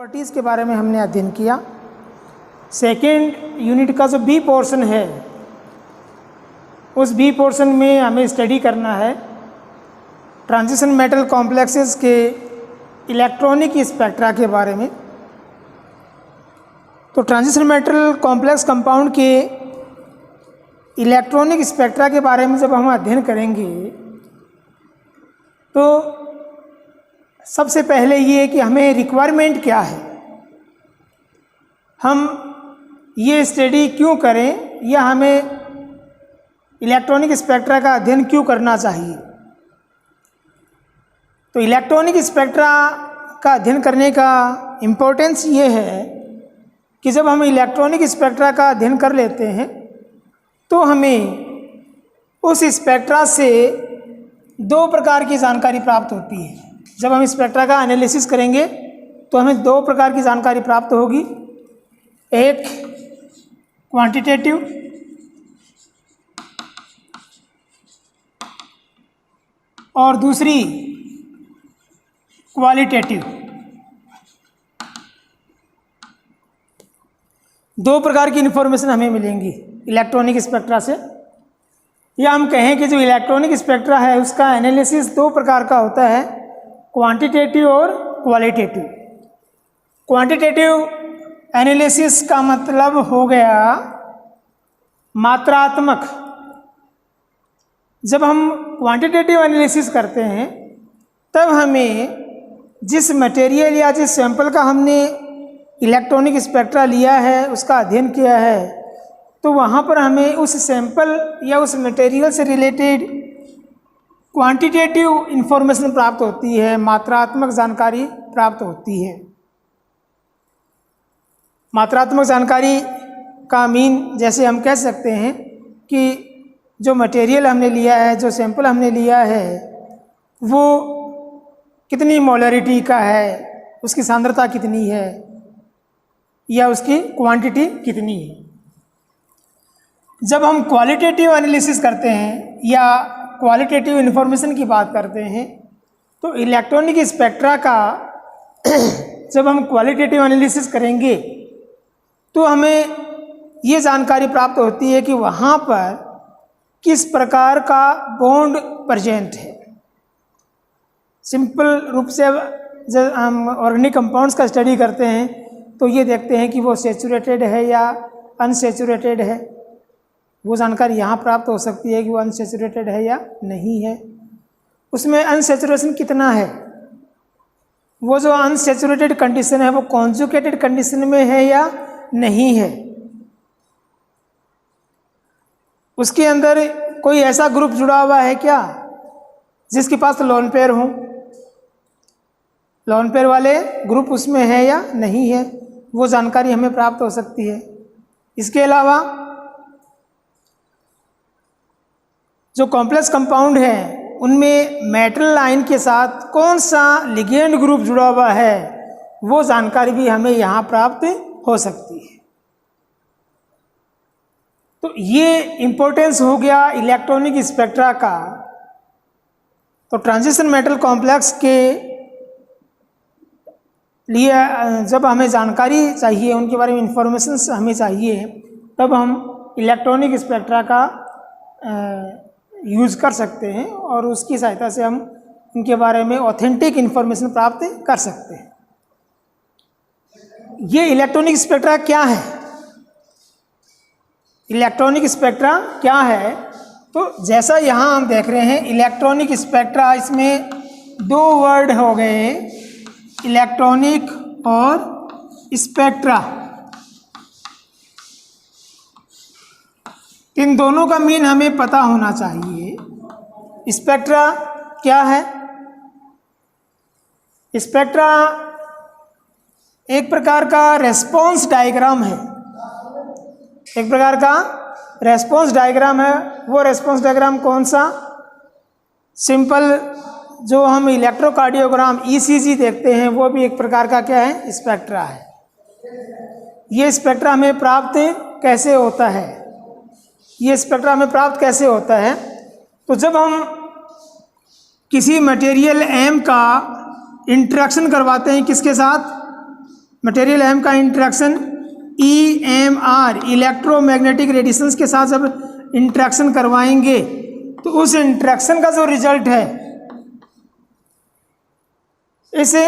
Properties के बारे में हमने अध्ययन किया। सेकेंड यूनिट का जो बी पोर्शन है, उस बी पोर्शन में हमें स्टडी करना है ट्रांजिशन मेटल कॉम्प्लेक्सेस के इलेक्ट्रॉनिक स्पेक्ट्रा के बारे में। तो ट्रांजिशन मेटल कॉम्प्लेक्स कंपाउंड के इलेक्ट्रॉनिक स्पेक्ट्रा के बारे में जब हम अध्ययन करेंगे तो सबसे पहले ये कि हमें रिक्वायरमेंट क्या है, हम ये स्टडी क्यों करें या हमें इलेक्ट्रॉनिक स्पेक्ट्रा का अध्ययन क्यों करना चाहिए। तो इलेक्ट्रॉनिक स्पेक्ट्रा का अध्ययन करने का इम्पोर्टेंस ये है कि जब हम इलेक्ट्रॉनिक स्पेक्ट्रा का अध्ययन कर लेते हैं तो हमें उस स्पेक्ट्रा से दो प्रकार की जानकारी प्राप्त होती है। जब हम स्पेक्ट्रा का एनालिसिस करेंगे तो हमें दो प्रकार की जानकारी प्राप्त होगी, एक क्वांटिटेटिव और दूसरी क्वालिटेटिव। दो प्रकार की इन्फॉर्मेशन हमें मिलेंगी इलेक्ट्रॉनिक स्पेक्ट्रा से, या हम कहें कि जो इलेक्ट्रॉनिक स्पेक्ट्रा है उसका एनालिसिस दो प्रकार का होता है, क्वांटिटेटिव और क्वालिटेटिव। क्वांटिटेटिव एनालिसिस का मतलब हो गया मात्रात्मक। जब हम क्वांटिटेटिव एनालिसिस करते हैं तब हमें जिस मटेरियल या जिस सैंपल का हमने इलेक्ट्रॉनिक स्पेक्ट्रा लिया है, उसका अध्ययन किया है, तो वहाँ पर हमें उस सैंपल या उस मटेरियल से रिलेटेड क्वांटिटेटिव इन्फॉर्मेशन प्राप्त होती है, मात्रात्मक जानकारी प्राप्त होती है। मात्रात्मक जानकारी का मीन जैसे हम कह सकते हैं कि जो मटेरियल हमने लिया है, जो सैंपल हमने लिया है, वो कितनी मोलरिटी का है, उसकी सांद्रता कितनी है या उसकी क्वांटिटी कितनी है। जब हम क्वालिटेटिव एनालिसिस करते हैं या क्वालिटेटिव इन्फॉर्मेशन की बात करते हैं तो इलेक्ट्रॉनिक स्पेक्ट्रा का जब हम क्वालिटेटिव एनालिसिस करेंगे तो हमें ये जानकारी प्राप्त होती है कि वहाँ पर किस प्रकार का बॉन्ड प्रेजेंट है। सिंपल रूप से जब हम ऑर्गेनिक कंपाउंड्स का स्टडी करते हैं तो ये देखते हैं कि वो सैचुरेटेड है या अनसैचुरेटेड है। वो जानकारी यहाँ प्राप्त हो सकती है कि वो अनसैचुरेटेड है या नहीं है, उसमें अनसैचुरेशन कितना है, वो जो अनसैचुरेटेड कंडीशन है वो कॉन्जुगेटेड कंडीशन में है या नहीं है, उसके अंदर कोई ऐसा ग्रुप जुड़ा हुआ है क्या जिसके पास लोन पेयर हो, लोन पेयर वाले ग्रुप उसमें है या नहीं है, वो जानकारी हमें प्राप्त हो सकती है। इसके अलावा जो कॉम्प्लेक्स कंपाउंड है उनमें मेटल लाइन के साथ कौन सा लिगेंड ग्रुप जुड़ा हुआ है, वो जानकारी भी हमें यहाँ प्राप्त हो सकती है। तो ये इम्पोर्टेंस हो गया इलेक्ट्रॉनिक स्पेक्ट्रा का। तो ट्रांजिशन मेटल कॉम्प्लेक्स के लिए जब हमें जानकारी चाहिए, उनके बारे में इंफॉर्मेशन हमें चाहिए, तब हम इलेक्ट्रॉनिक स्पेक्ट्रा का यूज़ कर सकते हैं और उसकी सहायता से हम उनके बारे में ऑथेंटिक इन्फॉर्मेशन प्राप्त कर सकते हैं। ये इलेक्ट्रॉनिक स्पेक्ट्रा क्या है? इलेक्ट्रॉनिक स्पेक्ट्रा क्या है? तो जैसा यहाँ हम देख रहे हैं इलेक्ट्रॉनिक स्पेक्ट्रा, इसमें दो वर्ड हो गए, इलेक्ट्रॉनिक और स्पेक्ट्रा। इन दोनों का मीन हमें पता होना चाहिए। स्पेक्ट्रा क्या है? स्पेक्ट्रा एक प्रकार का रेस्पॉन्स डायग्राम है, एक प्रकार का रेस्पॉन्स डायग्राम है। वो रेस्पॉन्स डायग्राम कौन सा? सिंपल जो हम इलेक्ट्रोकार्डियोग्राम ईसीजी देखते हैं वो भी एक प्रकार का क्या है? स्पेक्ट्रा है। ये स्पेक्ट्रा हमें प्राप्त कैसे होता है? ये स्पेक्ट्रा हमें प्राप्त कैसे होता है? तो जब हम किसी मटेरियल एम का इंटरेक्शन करवाते हैं किसके साथ? मटेरियल एम का इंट्रैक्शन EMR इलेक्ट्रोमैग्नेटिक रेडिएशंस के साथ जब इंट्रैक्शन करवाएंगे तो उस इंट्रैक्शन का जो रिजल्ट है, इसे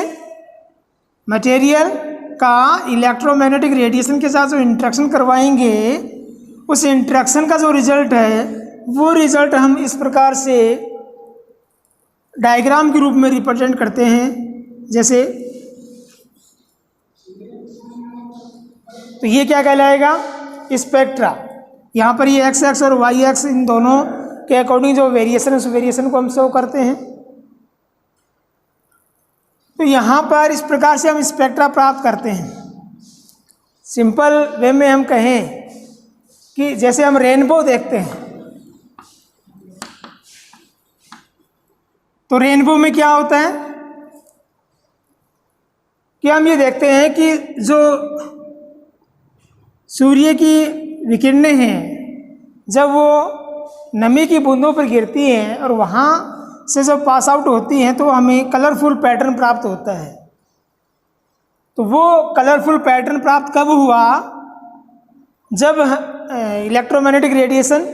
मटेरियल का इलेक्ट्रोमैग्नेटिक रेडिएशन के साथ जो इंट्रैक्शन करवाएंगे, उस इंट्रैक्शन का जो रिजल्ट है वो रिजल्ट हम इस प्रकार से डायग्राम के रूप में रिप्रेजेंट करते हैं। जैसे तो ये क्या कहलाएगा, स्पेक्ट्रा। यहाँ पर ये एक्स एक्स और वाई एक्स इन दोनों के अकॉर्डिंग जो वेरिएशन है उस वेरिएशन को हम शो करते हैं। तो यहाँ पर इस प्रकार से हम स्पेक्ट्रा प्राप्त करते हैं। सिंपल वे में हम कहें कि जैसे हम रेनबो देखते हैं तो रेनबो में क्या होता है कि हम ये देखते हैं कि जो सूर्य की विकिरणें हैं जब वो नमी की बूंदों पर गिरती हैं और वहाँ से जब पास आउट होती हैं तो हमें कलरफुल पैटर्न प्राप्त होता है। तो वो कलरफुल पैटर्न प्राप्त कब हुआ, जब इलेक्ट्रोमैग्नेटिक रेडिएशन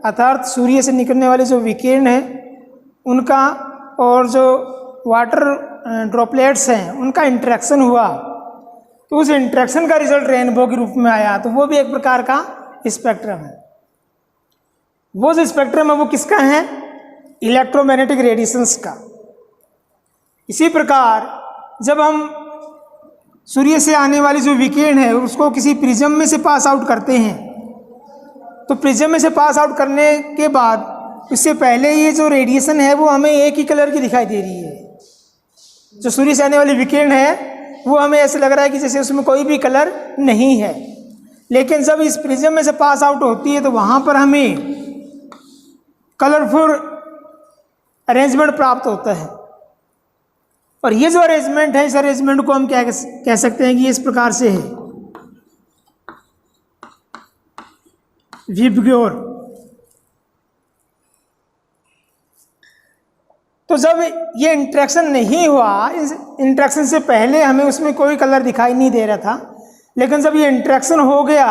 अर्थात सूर्य से निकलने वाले जो विकिरण है उनका और जो वाटर ड्रॉपलेट्स हैं उनका इंटरेक्शन हुआ, तो उस इंटरेक्शन का रिजल्ट रेनबो के रूप में आया। तो वो भी एक प्रकार का स्पेक्ट्रम है। वो जो स्पेक्ट्रम है वो किसका है, इलेक्ट्रोमैग्नेटिक रेडिएशंस का। इसी प्रकार जब हम सूर्य से आने वाली जो विकिरण है उसको किसी प्रिज्म में से पास आउट करते हैं, तो प्रिज्म में से पास आउट करने के बाद उससे पहले ये जो रेडिएशन है वो हमें एक ही कलर की दिखाई दे रही है। जो सूर्य से आने वाली विकिरण है वो हमें ऐसे लग रहा है कि जैसे उसमें कोई भी कलर नहीं है, लेकिन जब इस प्रिज्म में से पास आउट होती है तो वहाँ पर हमें कलरफुल अरेंजमेंट प्राप्त होता है। और ये जो अरेंजमेंट है, इस अरेंजमेंट को हम क्या कह सकते हैं कि इस प्रकार से है, विबग्योर। तो जब ये इंट्रैक्शन नहीं हुआ, इस इंट्रैक्शन से पहले हमें उसमें कोई कलर दिखाई नहीं दे रहा था, लेकिन जब ये इंट्रैक्शन हो गया,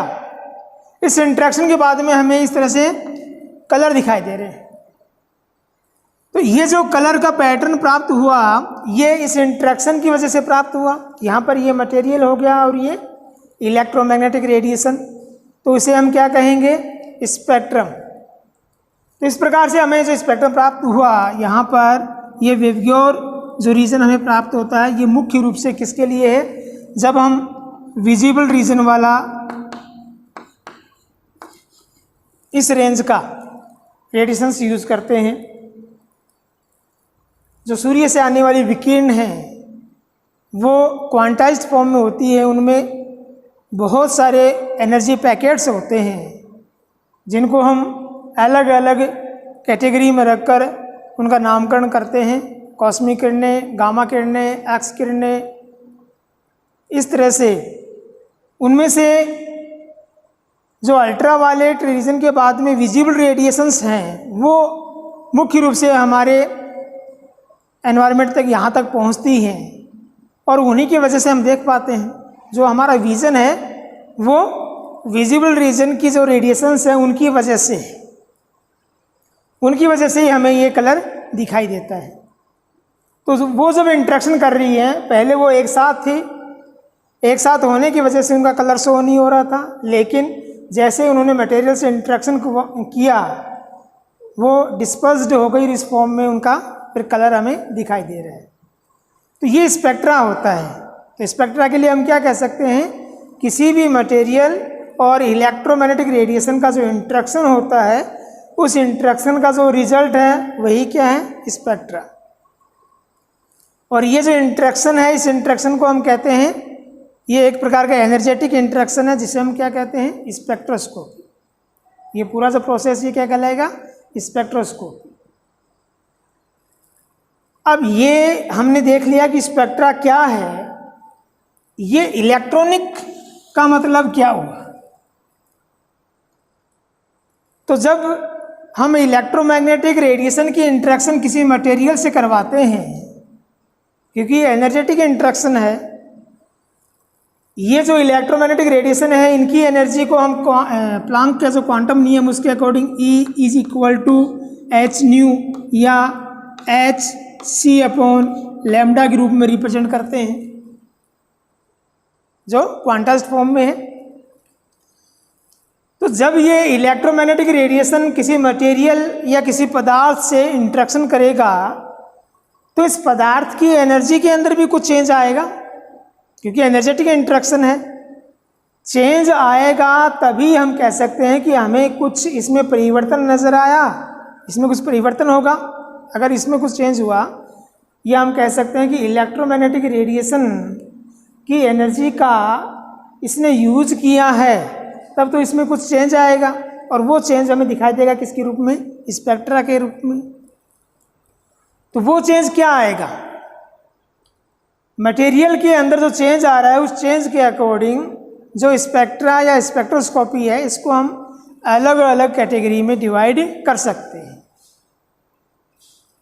इस इंट्रैक्शन के बाद में हमें इस तरह से कलर दिखाई दे रहे हैं। तो ये जो कलर का पैटर्न प्राप्त हुआ ये इस इंट्रैक्शन की वजह से प्राप्त हुआ। यहाँ पर ये मटेरियल हो गया और ये इलेक्ट्रोमैग्नेटिक रेडिएशन, तो इसे हम क्या कहेंगे, स्पेक्ट्रम। तो इस प्रकार से हमें जो स्पेक्ट्रम प्राप्त हुआ, यहाँ पर ये वेवग्योर जो रीजन हमें प्राप्त होता है ये मुख्य रूप से किसके लिए है, जब हम विजिबल रीजन वाला इस रेंज का रेडिएशंस यूज करते हैं। जो सूर्य से आने वाली विकिरण है वो क्वांटाइज्ड फॉर्म में होती है, उनमें बहुत सारे एनर्जी पैकेट्स होते हैं जिनको हम अलग अलग कैटेगरी में रखकर उनका नामकरण करते हैं, कॉस्मिक किरणें, गामा किरणें, एक्स किरणें। इस तरह से उनमें से जो अल्ट्रा वायलेट रीजन के बाद में विजिबल रेडिएशंस हैं वो मुख्य रूप से हमारे एनवायरनमेंट तक यहाँ तक पहुँचती हैं और उन्हीं की वजह से हम देख पाते हैं। जो हमारा विज़न है वो विजिबल रीजन की जो रेडिएशंस हैं उनकी वजह से ही हमें ये कलर दिखाई देता है। तो वो जब इंट्रैक्शन कर रही हैं, पहले वो एक साथ थी, एक साथ होने की वजह से उनका कलर शो नहीं हो रहा था, लेकिन जैसे उन्होंने मटेरियल से इंट्रैक्शन किया वो डिस्पर्स्ड हो गई इस फॉर्म में, उनका फिर कलर हमें दिखाई दे रहा है। तो ये स्पेक्ट्रा होता है। तो स्पेक्ट्रा के लिए हम क्या कह सकते हैं, किसी भी मटेरियल और इलेक्ट्रोमैग्नेटिक रेडिएशन का जो इंट्रैक्शन होता है उस इंट्रैक्शन का जो रिजल्ट है वही क्या है, स्पेक्ट्रा। और ये जो इंट्रैक्शन है, इस इंट्रैक्शन को हम कहते हैं, ये एक प्रकार का एनर्जेटिक इंट्रैक्शन है जिसे हम क्या कहते हैं, स्पेक्ट्रोस्कोपी। ये पूरा जो प्रोसेस ये क्या कहलाएगा, स्पेक्ट्रोस्कोपी। अब ये हमने देख लिया कि स्पेक्ट्रा क्या है, ये इलेक्ट्रॉनिक का मतलब क्या हुआ। तो जब हम इलेक्ट्रोमैग्नेटिक रेडिएशन की इंट्रैक्शन किसी मटेरियल से करवाते हैं, क्योंकि ये एनर्जेटिक इंट्रैक्शन है, ये जो इलेक्ट्रोमैग्नेटिक रेडिएशन है इनकी एनर्जी को हम प्लांक का जो क्वांटम नियम उसके according E is equal to H nu या एच सी अपॉन लैम्डा के रूप में रिप्रेजेंट करते हैं, जो क्वांटाइज्ड फॉर्म में है। तो जब ये इलेक्ट्रोमैग्नेटिक रेडिएशन किसी मटेरियल या किसी पदार्थ से इंटरेक्शन करेगा तो इस पदार्थ की एनर्जी के अंदर भी कुछ चेंज आएगा, क्योंकि एनर्जेटिक इंटरेक्शन है। चेंज आएगा तभी हम कह सकते हैं कि हमें कुछ इसमें परिवर्तन नज़र आया, इसमें कुछ परिवर्तन होगा। अगर इसमें कुछ चेंज हुआ या हम कह सकते हैं कि इलेक्ट्रोमैग्नेटिक रेडिएशन की एनर्जी का इसने यूज किया है, तब तो इसमें कुछ चेंज आएगा और वो चेंज हमें दिखाई देगा किसके रूप में, स्पेक्ट्रा के रूप में। तो वो चेंज क्या आएगा, मटेरियल के अंदर जो चेंज आ रहा है उस चेंज के अकॉर्डिंग जो स्पेक्ट्रा या स्पेक्ट्रोस्कोपी है इसको हम अलग अलग कैटेगरी में डिवाइड कर सकते हैं।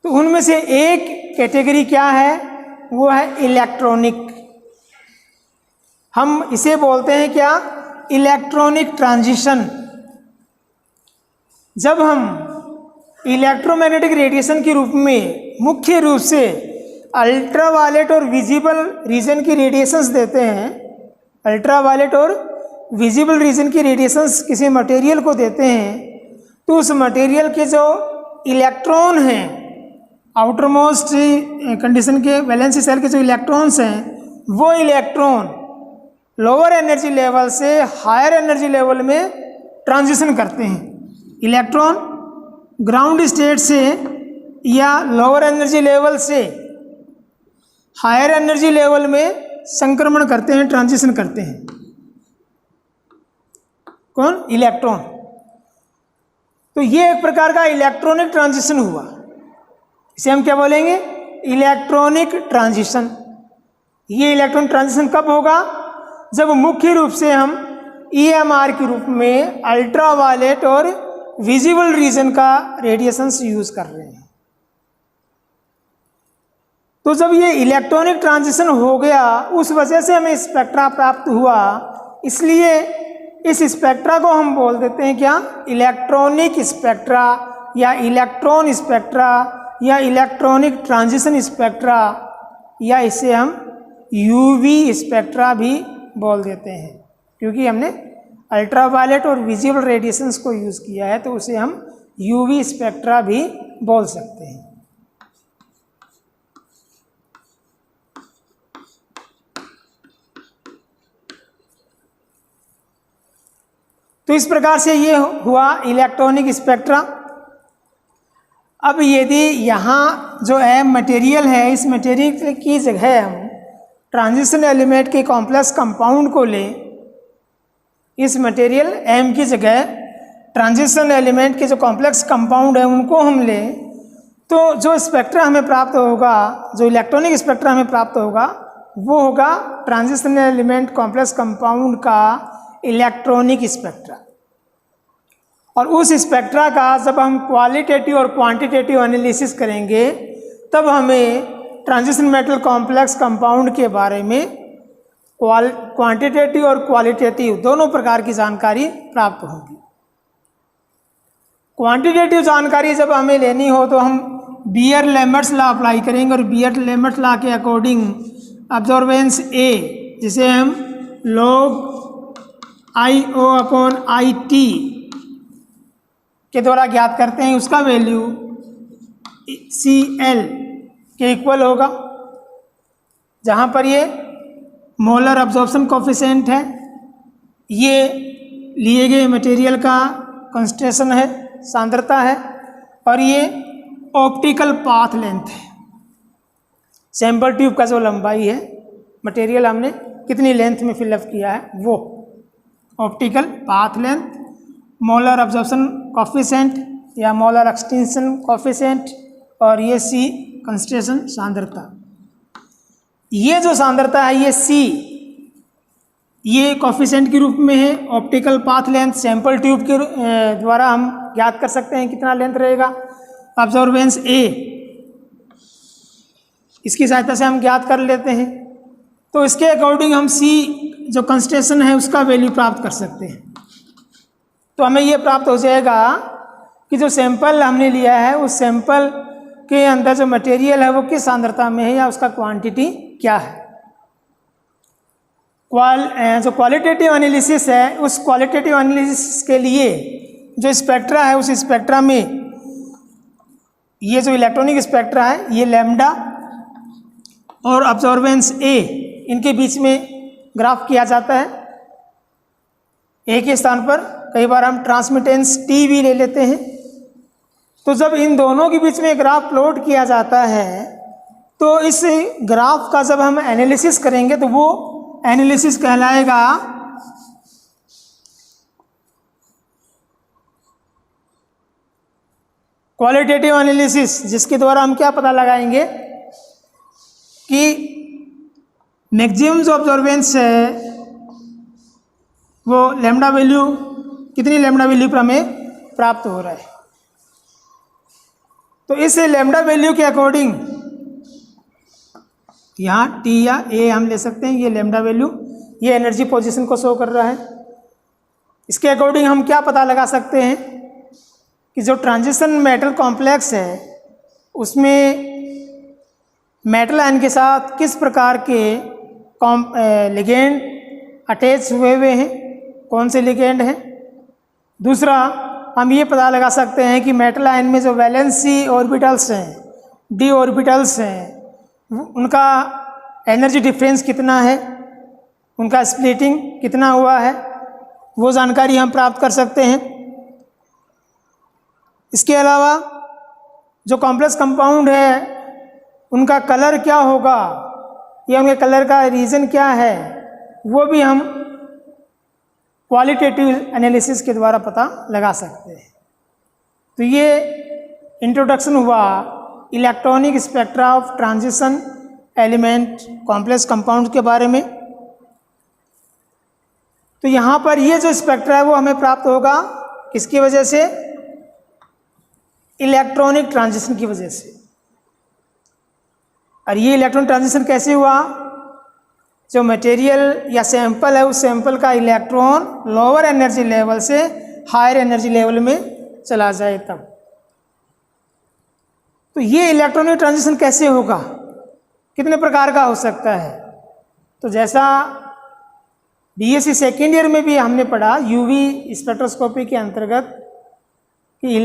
तो उनमें से एक कैटेगरी क्या है, वो है इलेक्ट्रॉनिक। हम इसे बोलते हैं क्या, इलेक्ट्रॉनिक ट्रांजिशन। जब हम इलेक्ट्रोमैग्नेटिक रेडिएशन के रूप में मुख्य रूप से अल्ट्रावायलेट और विजिबल रीजन की रेडिएशंस देते हैं, अल्ट्रावायलेट और विजिबल रीजन की रेडिएशंस किसी मटेरियल को देते हैं, तो उस मटेरियल के जो इलेक्ट्रॉन हैं, आउटर मोस्ट कंडीशन के वैलेंसी सेल के जो इलेक्ट्रॉन्स हैं, वो इलेक्ट्रॉन लोअर एनर्जी लेवल से हायर एनर्जी लेवल में ट्रांजिशन करते हैं। इलेक्ट्रॉन ग्राउंड स्टेट से या लोअर एनर्जी लेवल से हायर एनर्जी लेवल में संक्रमण करते हैं, ट्रांजिशन करते हैं। कौन, इलेक्ट्रॉन। तो ये एक प्रकार का इलेक्ट्रॉनिक ट्रांजिशन हुआ, इसे हम क्या बोलेंगे, इलेक्ट्रॉनिक ट्रांजिशन। ये इलेक्ट्रॉनिक ट्रांजिशन कब होगा, जब मुख्य रूप से हम EMR के रूप में अल्ट्रावायलेट और विजिबल रीजन का रेडिएशंस यूज कर रहे हैं। तो जब ये इलेक्ट्रॉनिक ट्रांजिशन हो गया, उस वजह से हमें स्पेक्ट्रा प्राप्त हुआ, इसलिए इस स्पेक्ट्रा को हम बोल देते हैं क्या, इलेक्ट्रॉनिक स्पेक्ट्रा या इलेक्ट्रॉन स्पेक्ट्रा या इलेक्ट्रॉनिक ट्रांजिशन स्पेक्ट्रा, या इसे हम UV स्पेक्ट्रा भी बोल देते हैं, क्योंकि हमने अल्ट्रावायलेट और विजिबल रेडिएशंस को यूज़ किया है, तो उसे हम UV स्पेक्ट्रा भी बोल सकते हैं। तो इस प्रकार से ये हुआ इलेक्ट्रॉनिक स्पेक्ट्रा। अब यदि यहाँ जो है मटेरियल है, इस मटेरियल की जगह हम ट्रांजिशन एलिमेंट के कॉम्प्लेक्स कंपाउंड को लें, इस मटेरियल M की जगह ट्रांजिशन एलिमेंट के जो कॉम्प्लेक्स कंपाउंड है उनको हम लें, तो जो स्पेक्ट्रा हमें प्राप्त होगा, जो इलेक्ट्रॉनिक स्पेक्ट्रा हमें प्राप्त होगा, वो होगा ट्रांजिशन एलिमेंट कॉम्प्लेक्स कंपाउंड का इलेक्ट्रॉनिक स्पेक्ट्रा। और उस स्पेक्ट्रा का जब हम क्वालिटेटिव और क्वांटिटेटिव एनालिसिस करेंगे, तब हमें ट्रांजिशन मेटल कॉम्प्लेक्स कंपाउंड के बारे में क्वांटिटेटिव और क्वालिटेटिव दोनों प्रकार की जानकारी प्राप्त होगी। क्वांटिटेटिव जानकारी जब हमें लेनी हो तो हम बियर-लैम्बर्ट्स लॉ अप्लाई करेंगे, और बियर-लैम्बर्ट्स लॉ के अकॉर्डिंग अब्जॉर्बेंस A, जिसे हम log I/O/IT के द्वारा ज्ञात करते हैं, उसका वैल्यू CL के इक्वल होगा, जहाँ पर ये मोलर अब्जॉर्प्शन कोफिशिएंट है, ये लिए गए मटेरियल का कंसंट्रेशन है, सांद्रता है, और ये ऑप्टिकल पाथ लेंथ है, सैंपल ट्यूब का जो लंबाई है, मटेरियल हमने कितनी लेंथ में फिलअप किया है, वो optical path length, molar absorption coefficient या मोलर एक्सटेंशन कोफिशिएंट, और ये C कंसंट्रेशन सांद्रता। ये जो सांद्रता है, ये C, ये कोफिशिएंट के रूप में है। Optical path length sample tube के द्वारा हम ज्ञात कर सकते हैं कितना लेंथ रहेगा। अब्जॉर्बेंस A, इसकी सहायता से हम ज्ञात कर लेते हैं। तो इसके अकॉर्डिंग हम C जो कंसंट्रेशन है उसका वैल्यू प्राप्त कर सकते हैं। तो हमें ये प्राप्त हो जाएगा कि जो सैंपल हमने लिया है उस सैंपल के अंदर जो मटेरियल है वो किस सांद्रता में है या उसका क्वांटिटी क्या है। जो क्वालिटेटिव एनालिसिस है उस क्वालिटेटिव एनालिसिस के लिए जो स्पेक्ट्रा है उस स्पेक्ट्रा में ये जो इलेक्ट्रॉनिक स्पेक्ट्रा है ये लैम्डा और अब्जॉर्बेंस ए इनके बीच में ग्राफ किया जाता है। ए के स्थान पर कई बार हम ट्रांसमिटेंस टी भी ले लेते हैं। तो जब इन दोनों के बीच में ग्राफ प्लॉट किया जाता है तो इस ग्राफ का जब हम एनालिसिस करेंगे तो वो एनालिसिस कहलाएगा क्वालिटेटिव एनालिसिस, जिसके द्वारा हम क्या पता लगाएंगे कि मैक्सिमम जो ऑब्जॉर्बेंस है वो लैम्डा वैल्यू कितनी लैम्डा वैल्यू पर हमें प्राप्त हो रहा है। तो इस लैम्डा वैल्यू के अकॉर्डिंग यहाँ टी या ए हम ले सकते हैं। ये लैम्डा वैल्यू ये एनर्जी पोजीशन को शो कर रहा है। इसके अकॉर्डिंग हम क्या पता लगा सकते हैं कि जो ट्रांजिशन मेटल कॉम्प्लेक्स है उसमें मेटल आयन के साथ किस प्रकार के लिगेंड अटैच हुए हैं, कौन से लिगेंड हैं। दूसरा हम ये पता लगा सकते हैं कि मेटल आयन में जो वैलेंसी ऑर्बिटल्स हैं, डी ऑर्बिटल्स हैं, उनका एनर्जी डिफरेंस कितना है, उनका स्प्लिटिंग कितना हुआ है, वो जानकारी हम प्राप्त कर सकते हैं। इसके अलावा जो कॉम्प्लेक्स कंपाउंड है उनका कलर क्या होगा या उनके कलर का रीज़न क्या है वो भी हम क्वालिटेटिव एनालिसिस के द्वारा पता लगा सकते हैं। तो ये इंट्रोडक्शन हुआ electronic spectra of transition element complex compound के बारे में। तो यहाँ पर ये जो स्पेक्ट्रा है वो हमें प्राप्त होगा किसकी वजह से, इलेक्ट्रॉनिक ट्रांजिशन की वजह से। और ये इलेक्ट्रॉनिक ट्रांजिशन कैसे हुआ, जो मटेरियल या सैंपल है उस सैंपल का इलेक्ट्रॉन लोअर एनर्जी लेवल से हायर एनर्जी लेवल में चला जाए तब। तो ये इलेक्ट्रॉनिक ट्रांजिशन कैसे होगा, कितने प्रकार का हो सकता है। तो जैसा बीएससी सेकेंड ईयर में भी हमने पढ़ा यूवी स्पेक्ट्रोस्कोपी के अंतर्गत कि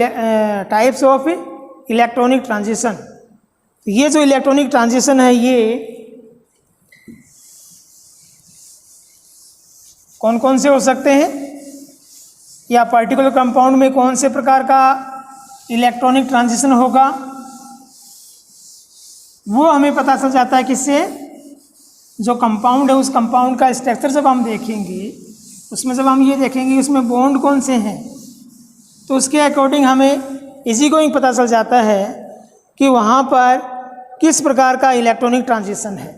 टाइप्स ऑफ इलेक्ट्रॉनिक ट्रांजिशन। तो ये जो इलेक्ट्रॉनिक ट्रांजिशन है ये कौन कौन से हो सकते हैं या पर्टिकुलर कंपाउंड में कौन से प्रकार का इलेक्ट्रॉनिक ट्रांजिशन होगा वो हमें पता चल जाता है किससे, जो कंपाउंड है उस कंपाउंड का स्ट्रक्चर जब हम देखेंगे उसमें जब हम ये देखेंगे उसमें बॉन्ड कौन से हैं तो उसके अकॉर्डिंग हमें इजी गोइंग पता चल जाता है कि वहाँ पर किस प्रकार का इलेक्ट्रॉनिक ट्रांजिशन है।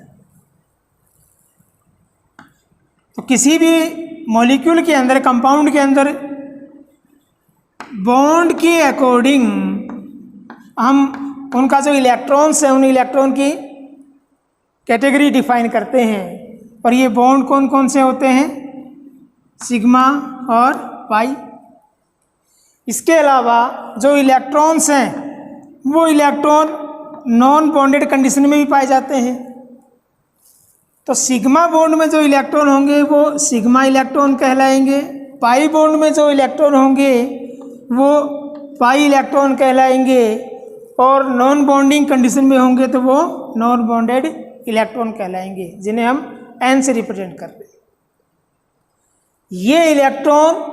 तो किसी भी मॉलिक्यूल के अंदर कंपाउंड के अंदर बॉन्ड के अकॉर्डिंग हम उनका जो इलेक्ट्रॉन्स है उन इलेक्ट्रॉन की कैटेगरी डिफाइन करते हैं। और ये बॉन्ड कौन कौन से होते हैं, सिग्मा और पाई। इसके अलावा जो इलेक्ट्रॉन्स हैं वो इलेक्ट्रॉन नॉन बॉन्डेड कंडीशन में भी पाए जाते हैं। तो सिग्मा बॉन्ड में जो इलेक्ट्रॉन होंगे वो सिग्मा इलेक्ट्रॉन कहलाएंगे, पाई बॉन्ड में जो इलेक्ट्रॉन होंगे वो पाई इलेक्ट्रॉन कहलाएंगे, और नॉन बॉन्डिंग कंडीशन में होंगे तो वो नॉन बॉन्डेड इलेक्ट्रॉन कहलाएंगे, जिन्हें हम एन से रिप्रेजेंट करते हैं। ये इलेक्ट्रॉन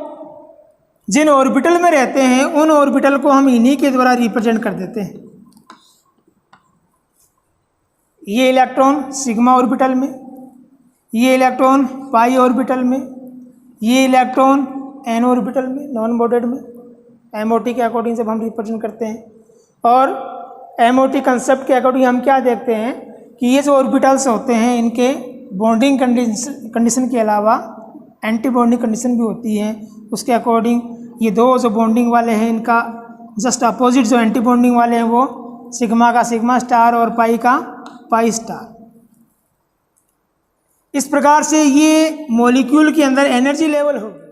जिन ऑर्बिटल में रहते हैं उन ऑर्बिटल को हम इन्हीं के द्वारा रिप्रेजेंट कर देते हैं। ये इलेक्ट्रॉन सिग्मा ऑर्बिटल में, ये इलेक्ट्रॉन पाई ऑर्बिटल में, ये इलेक्ट्रॉन एन ऑर्बिटल में नॉन बॉन्डेड में। एमओटी के अकॉर्डिंग जब हम रिप्रेजेंट करते हैं, और एमओटी कंसेप्ट के अकॉर्डिंग हम क्या देखते हैं कि ये जो ऑर्बिटल्स होते हैं इनके बॉन्डिंग कंडीशन के अलावा एंटी बॉन्डिंग कंडीशन भी होती है। उसके अकॉर्डिंग ये दो जो बॉन्डिंग वाले हैं इनका जस्ट अपोजिट जो एंटी बॉन्डिंग वाले हैं वो सिग्मा का सिग्मा स्टार और पाई का पाई स्टार। इस प्रकार से ये मॉलिक्यूल के अंदर एनर्जी लेवल होगी।